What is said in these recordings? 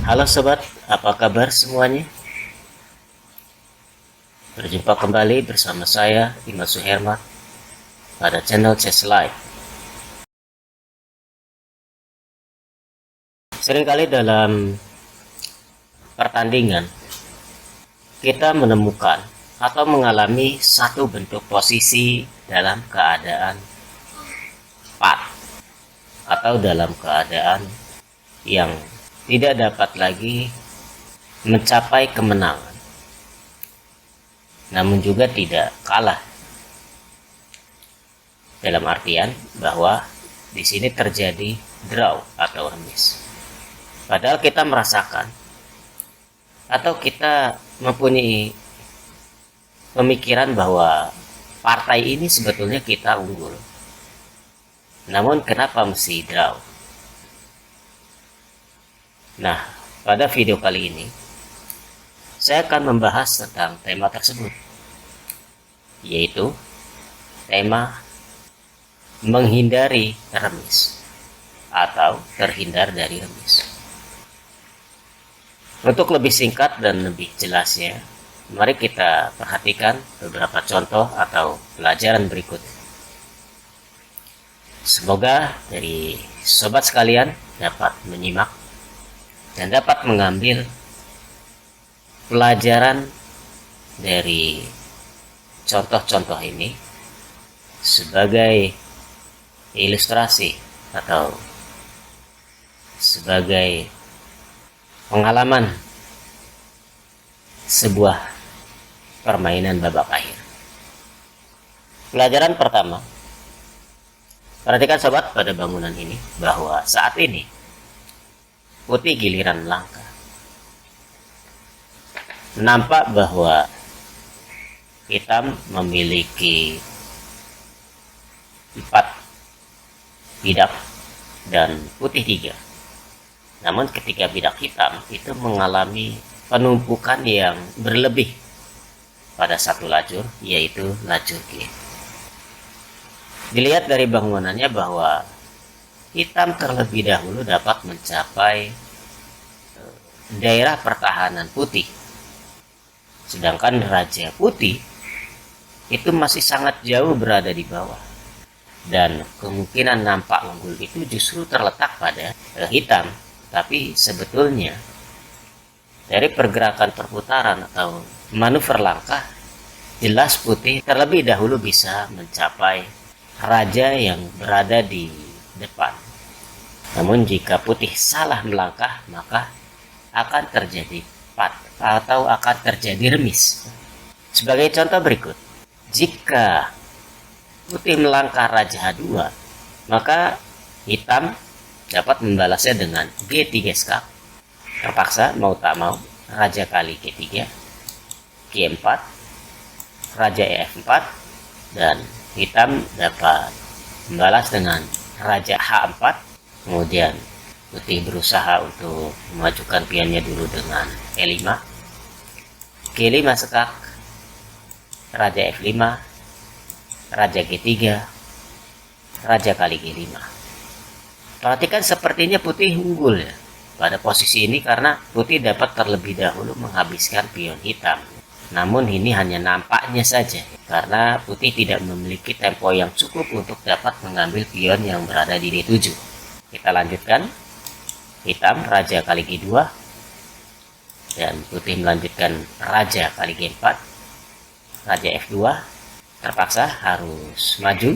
Halo sobat, apa kabar semuanya? Berjumpa kembali bersama saya, Dimas Suhermat, pada channel Chess Live. Seringkali dalam pertandingan, kita menemukan atau mengalami satu bentuk posisi dalam keadaan pat, atau dalam keadaan yang tidak dapat lagi mencapai kemenangan, namun juga tidak kalah. Dalam artian bahwa di sini terjadi draw atau remis. Padahal kita merasakan atau kita mempunyai pemikiran bahwa partai ini sebetulnya kita unggul. Namun kenapa mesti draw? Nah, pada video kali ini saya akan membahas tentang tema tersebut, yaitu tema menghindari remis atau terhindar dari remis. Untuk lebih singkat dan lebih jelasnya, mari kita perhatikan beberapa contoh atau pelajaran berikut. Semoga dari sobat sekalian dapat menyimak dan dapat mengambil pelajaran dari contoh-contoh ini sebagai ilustrasi atau sebagai pengalaman sebuah permainan babak akhir. Pelajaran pertama, perhatikan sobat pada bangunan ini bahwa saat ini putih giliran melangkah. Nampak bahwa hitam memiliki 4 bidak dan putih 3. Namun ketika bidak hitam itu mengalami penumpukan yang berlebih pada satu lajur, yaitu lajur G. Dilihat dari bangunannya bahwa hitam terlebih dahulu dapat mencapai daerah pertahanan putih, sedangkan raja putih itu masih sangat jauh berada di bawah, dan kemungkinan nampak unggul itu justru terletak pada hitam. Tapi sebetulnya dari pergerakan perputaran atau manuver langkah, jelas putih terlebih dahulu bisa mencapai raja yang berada di depan. Namun jika putih salah melangkah, maka akan terjadi pat atau akan terjadi remis. Sebagai contoh berikut, jika putih melangkah raja H2, maka hitam dapat membalasnya dengan G3 skak. Terpaksa mau tak mau raja kali G3, G4, raja E4, dan hitam dapat membalas dengan raja H4. Kemudian putih berusaha untuk memajukan pionnya dulu dengan E5, G5 skak, raja F5, raja G3, raja kali G5. Perhatikan sepertinya putih unggul ya pada posisi ini karena putih dapat terlebih dahulu menghabiskan pion hitam. Namun ini hanya nampaknya saja karena putih tidak memiliki tempo yang cukup untuk dapat mengambil pion yang berada di D7. Kita lanjutkan. Hitam raja kali G2 dan putih melanjutkan raja kali G4, raja F2, terpaksa harus maju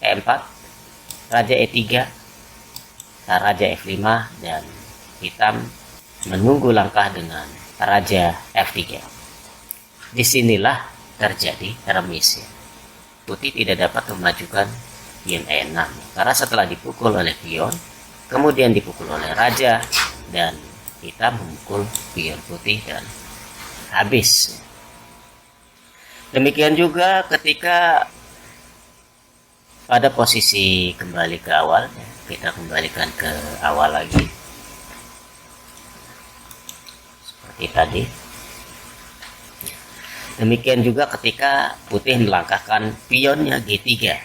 E4, raja E3, raja F5, dan hitam menunggu langkah dengan raja F3. Disinilah terjadi remis. Putih tidak dapat memajukan pion E6 karena setelah dipukul oleh pion, kemudian dipukul oleh raja, dan hitam memukul pion putih dan habis. Demikian juga ketika pada posisi kembali ke awal, kita kembalikan ke awal lagi seperti tadi. Demikian juga ketika putih melangkahkan pionnya G3,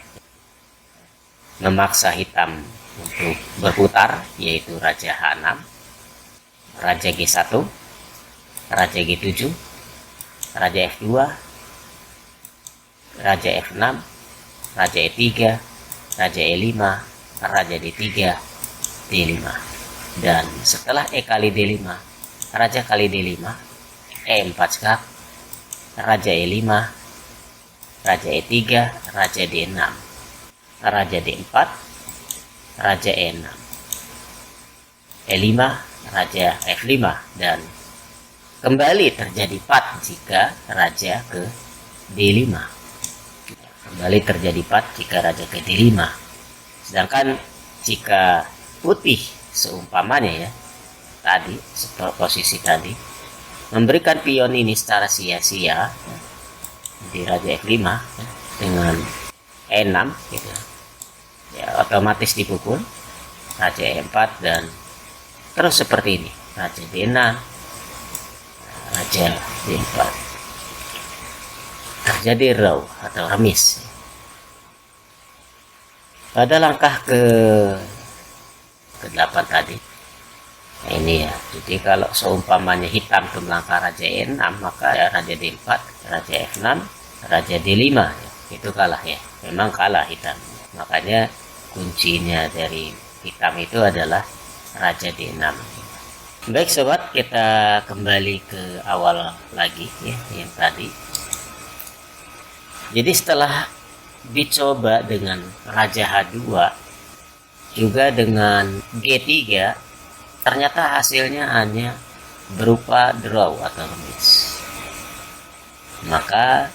memaksa hitam untuk berputar, yaitu raja H6, Raja G1, Raja G7, Raja F2, Raja F6, Raja E3, Raja E5, Raja D3, D5. Dan setelah E kali D5, Raja kali D5, E4 skak, Raja E5, Raja E3, Raja D6, Raja D4, Raja E6, E5, Raja F5, dan kembali terjadi pat jika Raja ke D5. Kembali terjadi pat jika Raja ke D5. Sedangkan jika putih seumpamanya ya, tadi posisi tadi memberikan pion ini secara sia-sia di Raja F5 ya, dengan E6 gitu ya, otomatis dipukul Raja E4 dan terus seperti ini, Raja D6, Raja D4, terjadi raw atau remis. Pada langkah ke-8 tadi, nah ini ya, jadi kalau seumpamanya hitam itu melangkah Raja E6, maka ya Raja D4, Raja F6, Raja D5 ya, itu kalah ya, memang kalah hitam. Makanya kuncinya dari hitam itu adalah Raja D6. Baik sobat, kita kembali ke awal lagi ya, yang tadi. Jadi setelah dicoba dengan Raja H2 juga dengan G3, ternyata hasilnya hanya berupa draw atau remis. Maka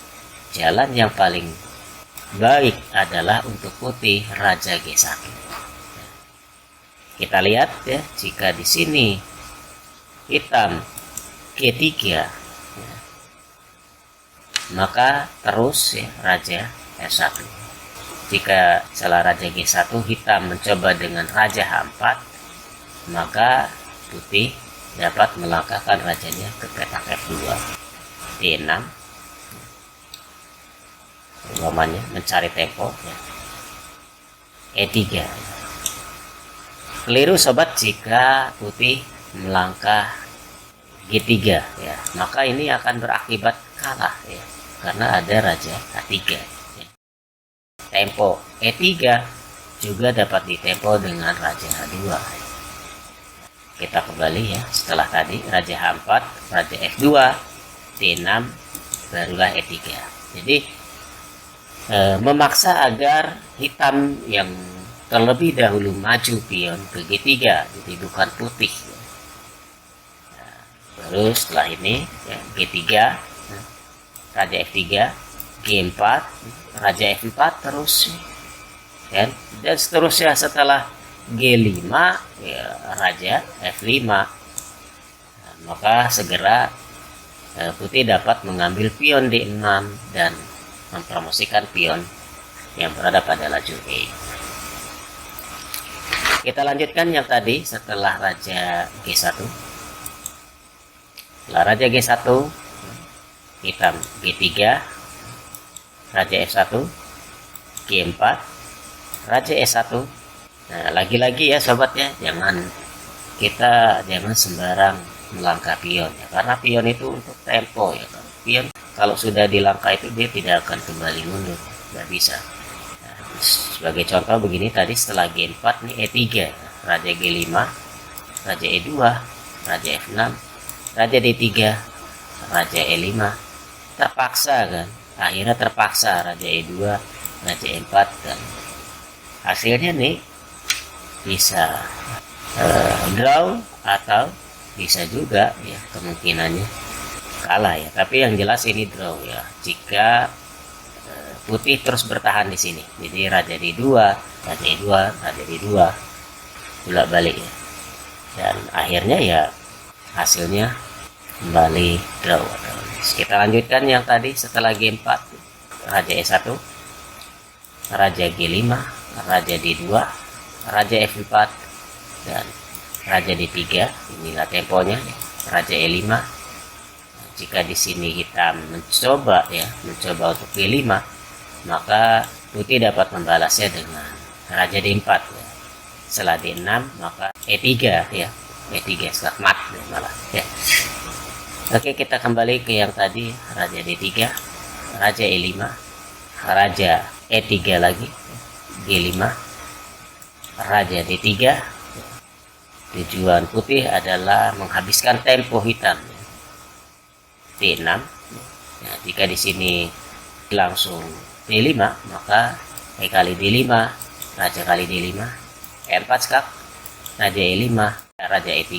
jalan yang paling baik adalah untuk putih Raja G1. Kita lihat ya, jika di sini hitam G3 ya, maka terus ya Raja F1. Jika salah Raja G1 hitam mencoba dengan Raja H4, maka putih dapat melangkahkan rajanya ke petak F2, D6, umpamanya mencari tempo ya, E3. Keliru sobat jika putih melangkah G3 ya, maka ini akan berakibat kalah ya, karena ada Raja H3 ya. Tempo E3 juga dapat ditempo dengan Raja H2 ya. Kita kembali ya, setelah tadi Raja H4, Raja F2, D6, barulah E3. Jadi memaksa agar hitam yang terlebih dahulu maju pion ke G3, jadi bukan putih ya. Nah, baru setelah ini ya, G3, Raja F3, G4, Raja F4 terus ya. Dan seterusnya setelah G5 ya, Raja F5. Nah, maka segera putih dapat mengambil pion D6 dan mempromosikan pion yang berada pada lajur E. Kita lanjutkan yang tadi setelah Raja G1. Setelah Raja G1, hitam G3, Raja F1, G4, Raja E1. Nah, lagi-lagi ya sobat ya, jangan sembarang melangkah pion ya, karena pion itu untuk tempo ya. Pion kalau sudah dilangkah itu dia tidak akan kembali mundur, nggak bisa. Sebagai contoh begini tadi, setelah G4 nih E3, Raja G5, Raja E2, Raja F6, Raja D3, Raja E5. Terpaksa kan, akhirnya terpaksa Raja E2, Raja E4, dan hasilnya nih bisa draw atau bisa juga ya kemungkinannya kalah ya. Tapi yang jelas ini draw ya, jika putih terus bertahan di sini. Jadi Raja D2, Raja E2, Raja D2 bolak-balik ya. Dan akhirnya ya hasilnya kembali draw. Kita lanjutkan yang tadi setelah G4, Raja E1, Raja G5, Raja D2, Raja F4, dan Raja D3. Inilah temponya, Raja E5. Jika di sini hitam mencoba untuk G5, maka putih dapat membalasnya dengan Raja D4 ya. Setelah D6 maka E3 ya, E3 skakmat malah ya. Oke, kita kembali ke yang tadi, raja D3, raja E5, raja E3 lagi, G5, raja D3. Tujuan putih adalah menghabiskan tempo hitam, D6. Nah, jika di sini langsung D5, maka E kali D5, raja kali D5, E4 skak, raja E5, raja E3,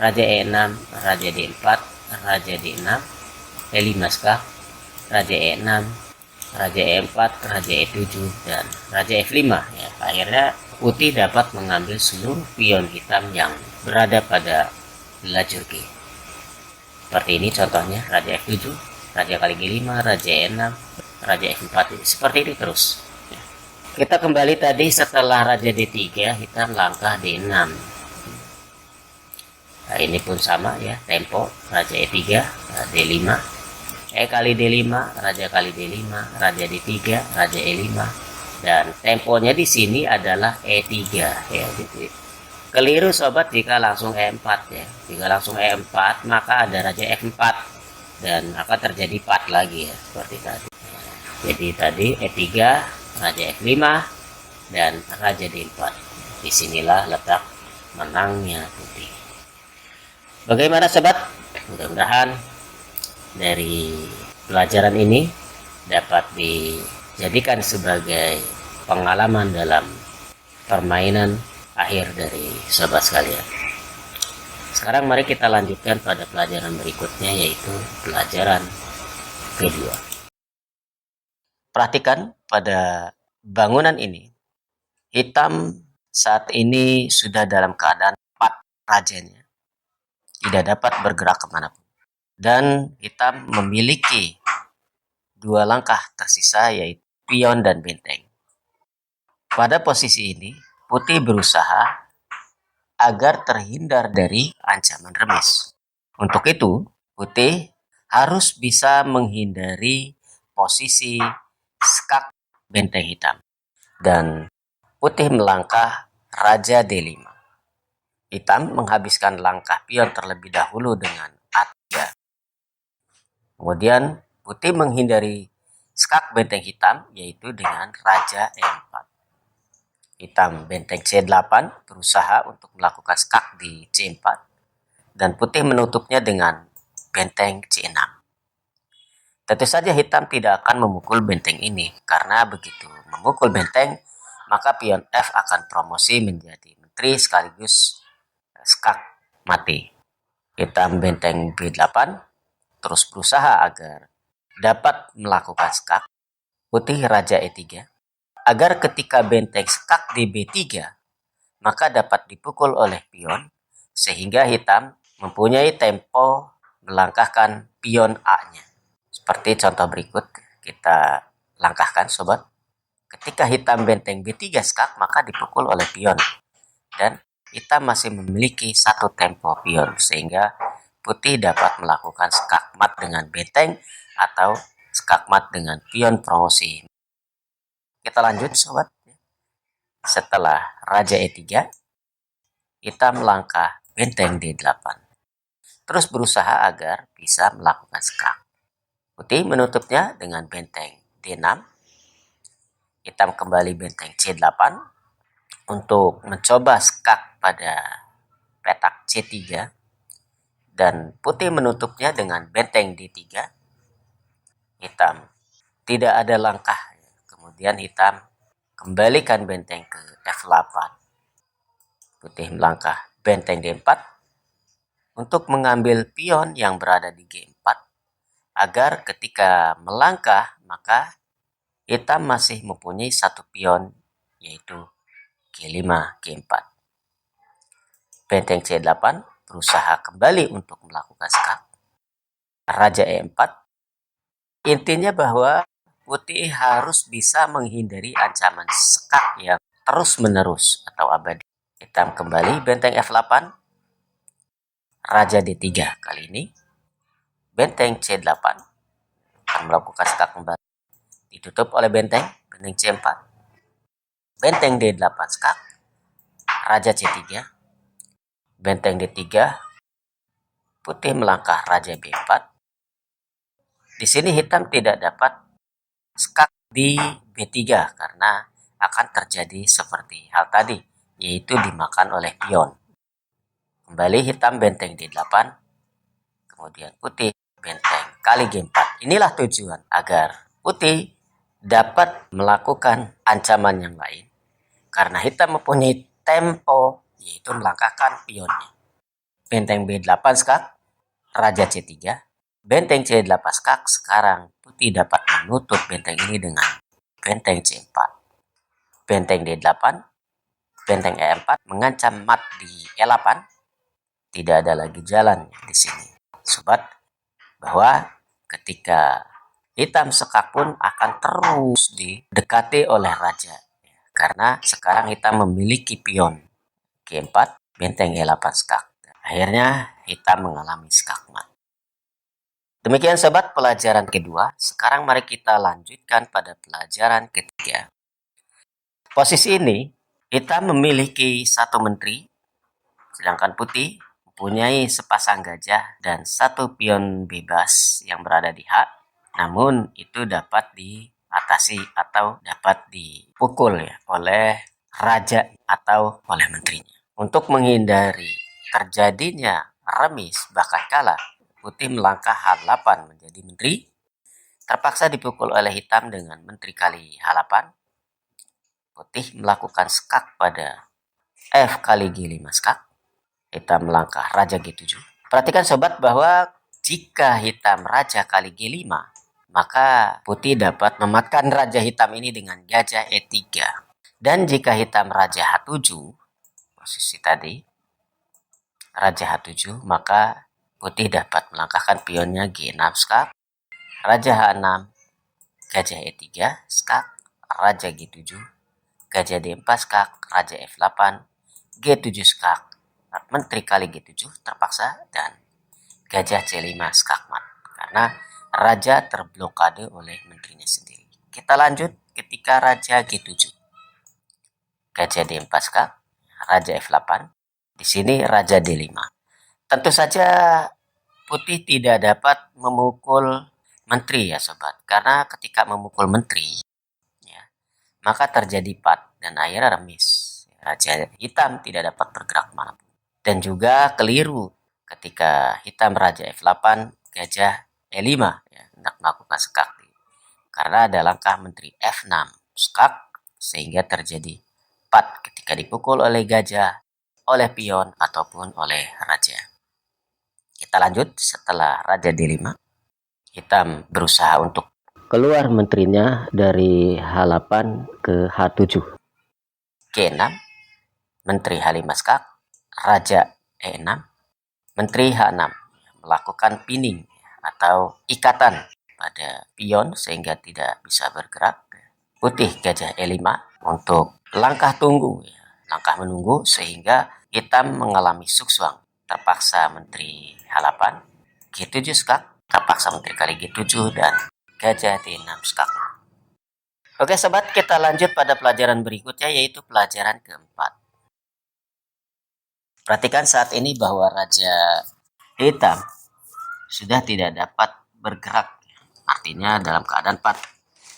raja E6, raja D4, raja D6, E5 skak, raja E6, raja E4, raja E7, dan raja F5 ya. Akhirnya putih dapat mengambil seluruh pion hitam yang berada pada lajur G. Seperti ini contohnya, raja F7, raja kali G5, raja E6, raja F4, seperti ini terus. Kita kembali tadi setelah raja D3, hitam langkah D6. Nah, ini pun sama ya, tempo, raja E3, D5, E kali D5, raja kali D5, raja D3, raja E5, dan temponya di sini adalah E3 ya. Keliru sobat jika langsung E4 ya. Jika langsung E4 maka ada raja F4 dan akan terjadi pat lagi ya, seperti tadi. Jadi tadi E3, raja F5 dan raja D4. Disinilah letak menangnya putih. Bagaimana sobat? Mudah-mudahan dari pelajaran ini dapat dijadikan sebagai pengalaman dalam permainan akhir dari sobat sekalian. Sekarang mari kita lanjutkan pada pelajaran berikutnya, yaitu pelajaran kedua. Perhatikan pada bangunan ini, hitam saat ini sudah dalam keadaan pat rajanya, tidak dapat bergerak kemanapun. Dan hitam memiliki dua langkah tersisa, yaitu pion dan benteng. Pada posisi ini, putih berusaha agar terhindar dari ancaman remis. Untuk itu, putih harus bisa menghindari posisi skak benteng hitam. Dan putih melangkah raja D5. Hitam menghabiskan langkah pion terlebih dahulu dengan A3. Kemudian putih menghindari skak benteng hitam, yaitu dengan raja E4. Hitam benteng C8 berusaha untuk melakukan skak di C4, dan putih menutupnya dengan benteng C6. Tentu saja hitam tidak akan memukul benteng ini, karena begitu memukul benteng, maka pion F akan promosi menjadi menteri sekaligus skak mati. Hitam benteng B8 terus berusaha agar dapat melakukan skak. Putih raja E3, agar ketika benteng skak di B3, maka dapat dipukul oleh pion, sehingga hitam mempunyai tempo melangkahkan pion A-nya. Seperti contoh berikut kita langkahkan sobat. Ketika hitam benteng B3 skak, maka dipukul oleh pion. Dan hitam masih memiliki satu tempo pion, sehingga putih dapat melakukan skakmat dengan benteng atau skakmat dengan pion promosi. Kita lanjut sobat. Setelah raja E3, hitam langkah benteng D8. Terus berusaha agar bisa melakukan skak. Putih menutupnya dengan benteng D6. Hitam kembali benteng C8 untuk mencoba skak pada petak C3. Dan putih menutupnya dengan benteng D3. Hitam tidak ada langkah. Kemudian hitam kembalikan benteng ke F8. Putih melangkah benteng D4 untuk mengambil pion yang berada di G4, agar ketika melangkah maka hitam masih mempunyai satu pion, yaitu G5, G4. Benteng C8 berusaha kembali untuk melakukan skak. Raja E4. Intinya bahwa putih harus bisa menghindari ancaman skak yang terus-menerus atau abadi. Hitam kembali benteng F8. Raja D3 kali ini. Benteng C8 akan melakukan skak kembali. Ditutup oleh benteng C4. Benteng D8 skak. Raja C3. benteng D3, putih melangkah raja B4. Di sini hitam tidak dapat skak di B3 karena akan terjadi seperti hal tadi, yaitu dimakan oleh pion. Kembali hitam benteng D8, kemudian putih benteng kali G4. Inilah tujuan agar putih dapat melakukan ancaman yang lain karena hitam mempunyai tempo, yaitu melangkahkan pionnya. Benteng B8 skak, raja C3, benteng C8 skak. Sekarang putih dapat menutup benteng ini dengan benteng C4. Benteng D8, benteng E4 mengancam mat di E8. Tidak ada lagi jalan di sini. Sobat, bahwa ketika hitam skak pun akan terus didekati oleh raja. Karena sekarang hitam memiliki pion G4, benteng E8 skak. Akhirnya hitam mengalami skak mat. Demikian sobat pelajaran kedua. Sekarang mari kita lanjutkan pada pelajaran ketiga. Posisi ini hitam memiliki satu menteri, sedangkan putih mempunyai sepasang gajah dan satu pion bebas yang berada di H. Namun itu dapat diatasi atau dapat dipukul ya oleh raja atau oleh menterinya. Untuk menghindari terjadinya remis bahkan kalah, putih melangkah H8 menjadi menteri, terpaksa dipukul oleh hitam dengan menteri kali H8. Putih melakukan skak pada F kali G5 skak. Hitam melangkah raja G7. Perhatikan sobat bahwa jika hitam raja kali G5, maka putih dapat memakan raja hitam ini dengan gajah E3. Dan jika hitam raja H7, posisi tadi, raja H7, maka putih dapat melangkahkan pionnya G6 skak, raja H6, gajah E3 skak, raja G7, gajah D4 skak, raja F8, G7 skak, menteri kali G7 terpaksa, dan gajah C5 skak mat karena raja terblokade oleh menterinya sendiri. Kita lanjut ketika raja G7, gajah D4 skak, raja F8, di sini raja D5. Tentu saja putih tidak dapat memukul menteri ya sobat, karena ketika memukul menteri ya, maka terjadi pat dan akhirnya remis. Raja hitam tidak dapat bergerak manapun. Dan juga keliru ketika hitam raja F8, gajah E5 ya, hendak melakukan skak. Karena ada langkah menteri F6 skak sehingga terjadi pat ketika dipukul oleh gajah, oleh pion ataupun oleh raja. Kita lanjut setelah raja D5. Hitam berusaha untuk keluar menterinya dari H8 ke H7. G6, menteri H5 skak, raja E6, menteri H6 melakukan pinning atau ikatan pada pion sehingga tidak bisa bergerak. Putih gajah E5 untuk langkah tunggu, langkah menunggu sehingga hitam mengalami suksuang. Terpaksa menteri H8, G7 skak, terpaksa menteri kali G7 dan gajah D6 skak. Oke sobat, kita lanjut pada pelajaran berikutnya yaitu pelajaran keempat. Perhatikan saat ini bahwa raja hitam sudah tidak dapat bergerak, artinya dalam keadaan pat,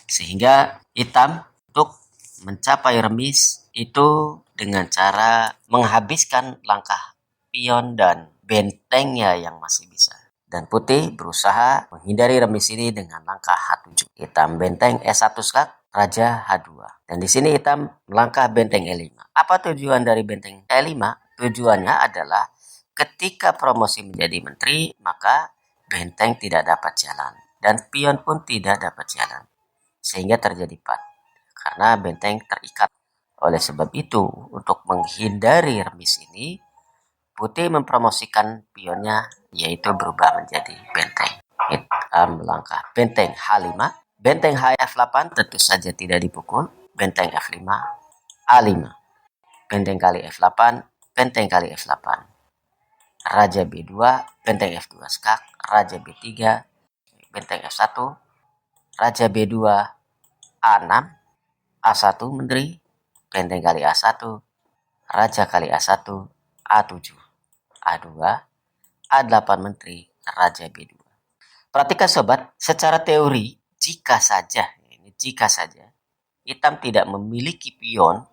sehingga hitam untuk mencapai remis itu dengan cara menghabiskan langkah pion dan bentengnya yang masih bisa. Dan putih berusaha menghindari remis ini dengan langkah H7. Hitam benteng E1 skak, raja H2. Dan di sini hitam melangkah benteng E5. Apa tujuan dari benteng E5? Tujuannya adalah ketika promosi menjadi menteri, maka benteng tidak dapat jalan. Dan pion pun tidak dapat jalan. Sehingga terjadi pat. Karena benteng terikat. Oleh sebab itu, untuk menghindari remis ini, putih mempromosikan pionnya yaitu berubah menjadi benteng. Hitam melangkah benteng H5, benteng H8 tentu saja tidak dipukul, benteng F5, A5, benteng kali F8, benteng kali F8, raja B2, benteng F2 skak, raja B3, benteng F1, raja B2, A6, A1 menteri, benteng kali A1, raja kali A1, A7. A2, A8 menteri, Raja B2. Perhatikan sobat, secara teori, jika saja hitam tidak memiliki pion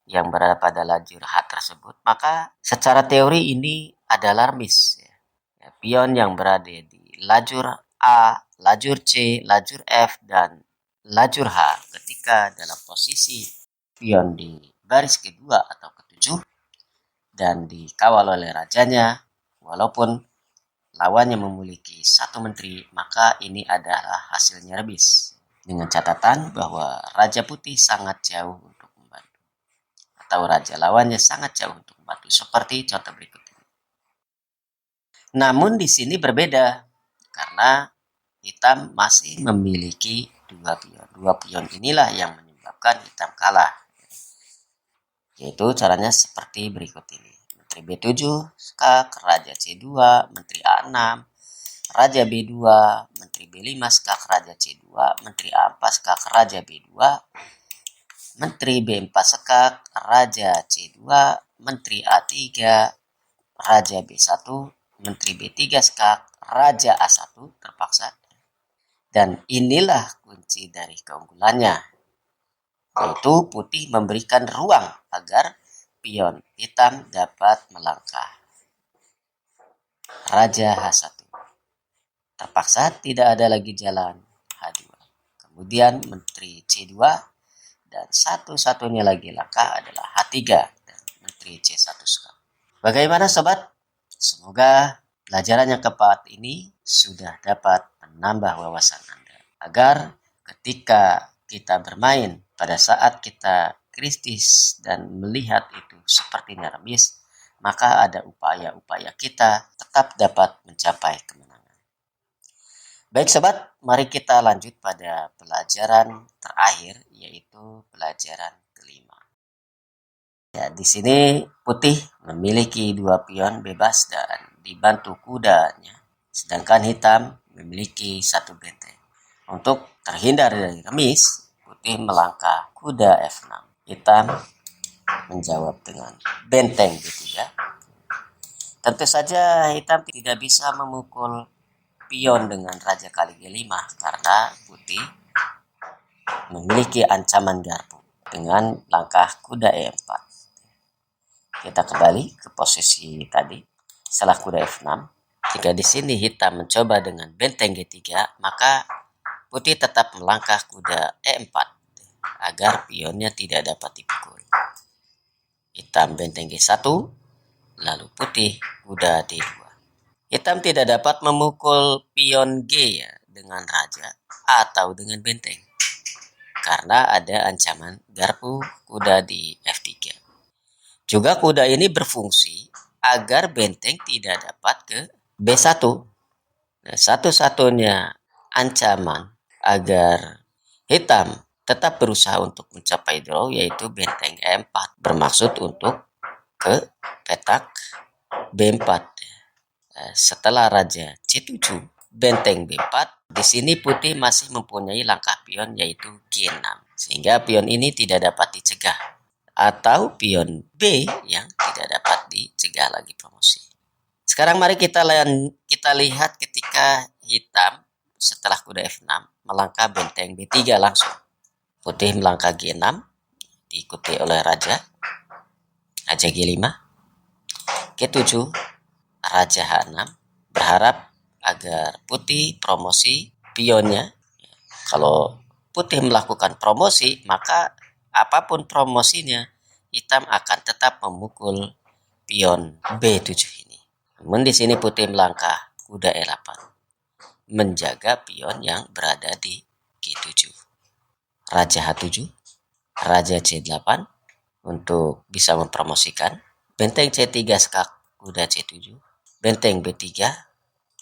yang berada pada lajur H tersebut, maka secara teori ini adalah miss. Pion yang berada di lajur A, lajur C, lajur F, dan lajur H ketika dalam posisi pion di baris kedua atau ketujuh dan dikawal oleh rajanya, walaupun lawannya memiliki satu menteri, maka ini adalah hasilnya rebis. Dengan catatan bahwa Raja Putih sangat jauh untuk membantu, atau raja lawannya sangat jauh untuk membantu, seperti contoh berikut ini. Namun di sini berbeda, karena hitam masih memiliki dua pion. Dua pion inilah yang menyebabkan hitam kalah. Yaitu caranya seperti berikut ini. Menteri B7 skak, Raja C2, Menteri A6, Raja B2, Menteri B5 skak, Raja C2, Menteri A4 skak, Raja B2, Menteri B4 skak, Raja C2, Menteri A3, Raja B1, Menteri B3 skak, Raja A1 terpaksa. Dan inilah kunci dari keunggulannya, yaitu putih memberikan ruang agar pion hitam dapat melangkah. Raja H1. Terpaksa tidak ada lagi jalan H2. Kemudian Menteri C2 dan satu-satunya lagi langkah adalah H3 dan Menteri C1. Bagaimana sobat? Semoga pelajaran yang keempat ini sudah dapat menambah wawasan Anda, agar ketika kita bermain pada saat kita kritis dan melihat itu seperti remis, maka ada upaya-upaya kita tetap dapat mencapai kemenangan. Baik sobat, mari kita lanjut pada pelajaran terakhir, yaitu pelajaran kelima. Ya, di sini putih memiliki dua pion bebas dan dibantu kudanya, sedangkan hitam memiliki satu benteng. Untuk terhindar dari remis, putih melangkah kuda F6. Hitam menjawab dengan benteng B3. Tentu saja hitam tidak bisa memukul pion dengan raja kali G5 karena putih memiliki ancaman garpu dengan langkah kuda E4. Kita kembali ke posisi tadi setelah kuda F6. Jika di sini hitam mencoba dengan benteng G3, maka putih tetap melangkah kuda E4 agar pionnya tidak dapat dipukul. Hitam benteng G1, lalu putih kuda D2. Hitam tidak dapat memukul pion G ya dengan raja atau dengan benteng, karena ada ancaman garpu kuda di F3. Juga kuda ini berfungsi agar benteng tidak dapat ke B1. Nah, satu-satunya ancaman agar hitam tetap berusaha untuk mencapai draw yaitu benteng E4, bermaksud untuk ke petak B4. Setelah raja C7, benteng B4, di sini putih masih mempunyai langkah pion yaitu G6, sehingga pion ini tidak dapat dicegah, atau pion B yang tidak dapat dicegah lagi promosi. Sekarang mari kita lihat ketika hitam setelah kuda F6 melangkah benteng B3 langsung. Putih melangkah G6 diikuti oleh raja G5, G7, Raja H6, berharap agar putih promosi pionnya. Kalau putih melakukan promosi, maka apapun promosinya, hitam akan tetap memukul pion B7 ini. Namun di sini putih melangkah kuda E8, menjaga pion yang berada di G7. Raja H7, Raja C8 untuk bisa mempromosikan. Benteng C3 skak kuda C7. Benteng B3,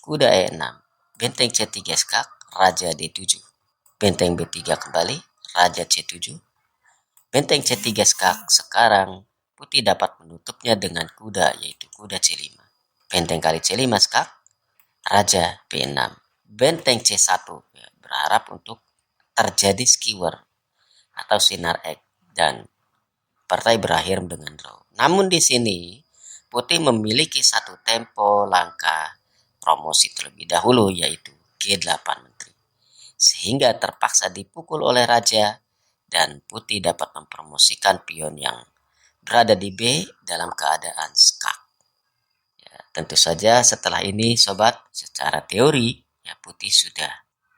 kuda E6. Benteng C3 skak, Raja D7. Benteng B3 kembali, Raja C7. Benteng C3 skak, sekarang putih dapat menutupnya dengan kuda, yaitu kuda C5. Benteng kali C5 skak, Raja B6. Benteng C1, ya, berharap untuk terjadi skewer atau sinar X dan partai berakhir dengan draw. Namun di sini Putih memiliki satu tempo langkah promosi terlebih dahulu, yaitu G8 Menteri, sehingga terpaksa dipukul oleh Raja dan Putih dapat mempromosikan pion yang berada di B dalam keadaan skak. Ya, tentu saja setelah ini sobat, secara teori ya Putih sudah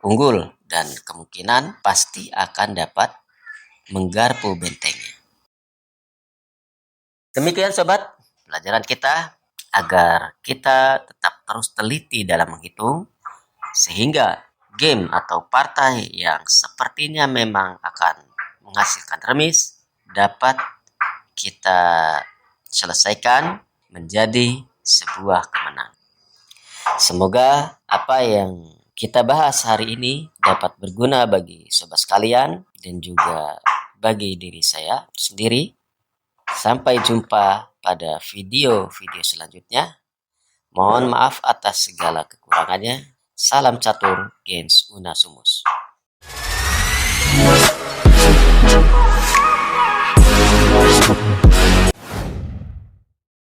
unggul dan kemungkinan pasti akan dapat menggarpu bentengnya. Demikian sobat, pelajaran kita agar kita tetap terus teliti dalam menghitung sehingga game atau partai yang sepertinya memang akan menghasilkan remis dapat kita selesaikan menjadi sebuah kemenangan. Semoga apa yang kita bahas hari ini dapat berguna bagi sobat sekalian dan juga bagi diri saya sendiri. Sampai jumpa pada video-video selanjutnya. Mohon maaf atas segala kekurangannya. Salam catur, Gens Unasumus.